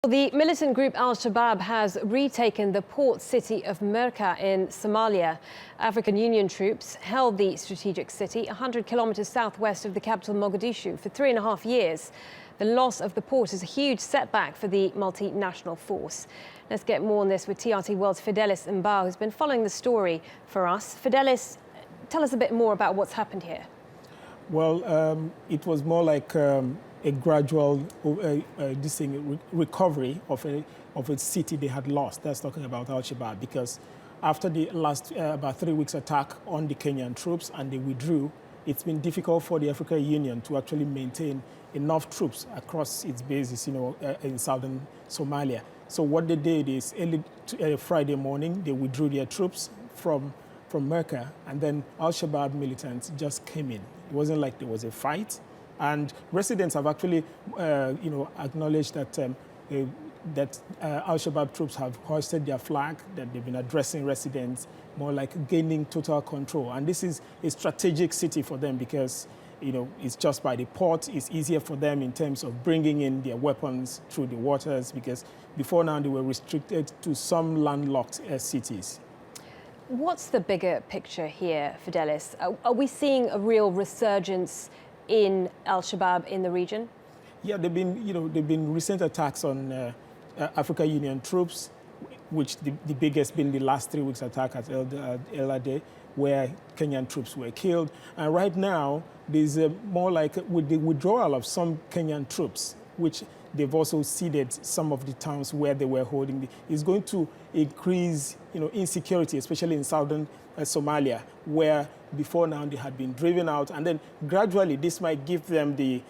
The militant group al-Shabab has retaken the port city of Merca in Somalia. African Union troops held the strategic city 100 kilometers southwest of the capital Mogadishu for 3.5 years. The loss of the port is a huge setback for the multinational force. Let's get more on this with TRT World's Fidelis Mbao, who's been following the story for us. Fidelis, tell us a bit more about what's happened here. Well, it was more like a gradual recovery of a city they had lost. That's talking about Al-Shabab, because after the last about 3 weeks attack on the Kenyan troops and they withdrew, it's been difficult for the African Union to actually maintain enough troops across its bases, in southern Somalia. So what they did is early Friday morning, they withdrew their troops from Merca, and then al-Shabab militants just came in. It wasn't like there was a fight. And residents have actually, acknowledged that al-Shabab troops have hoisted their flag, that they've been addressing residents, more like gaining total control. And this is a strategic city for them because, it's just by the port. It's easier for them in terms of bringing in their weapons through the waters, because before now they were restricted to some landlocked cities. What's the bigger picture here, Fidelis? Are we seeing a real resurgence in al-Shabab in the region? Yeah, there've been recent attacks on African Union troops, which the biggest being the last 3 weeks attack at El Ade, where Kenyan troops were killed. And right now, there's more like with the withdrawal of some Kenyan troops, which they've also ceded some of the towns where they were holding. It's going to increase, insecurity, especially in southern Somalia, where before now they had been driven out, and then gradually this might give them the,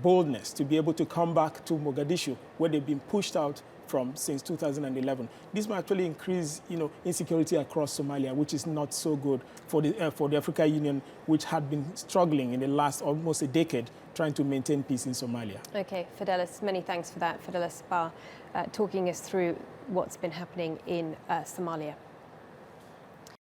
boldness to be able to come back to Mogadishu, where they've been pushed out from since 2011. This might actually increase, insecurity across Somalia, which is not so good for the African Union, which had been struggling in the last almost a decade trying to maintain peace in Somalia. Okay, Fidelis, many thanks for that. Fidelis Mbao talking us through what's been happening in Somalia.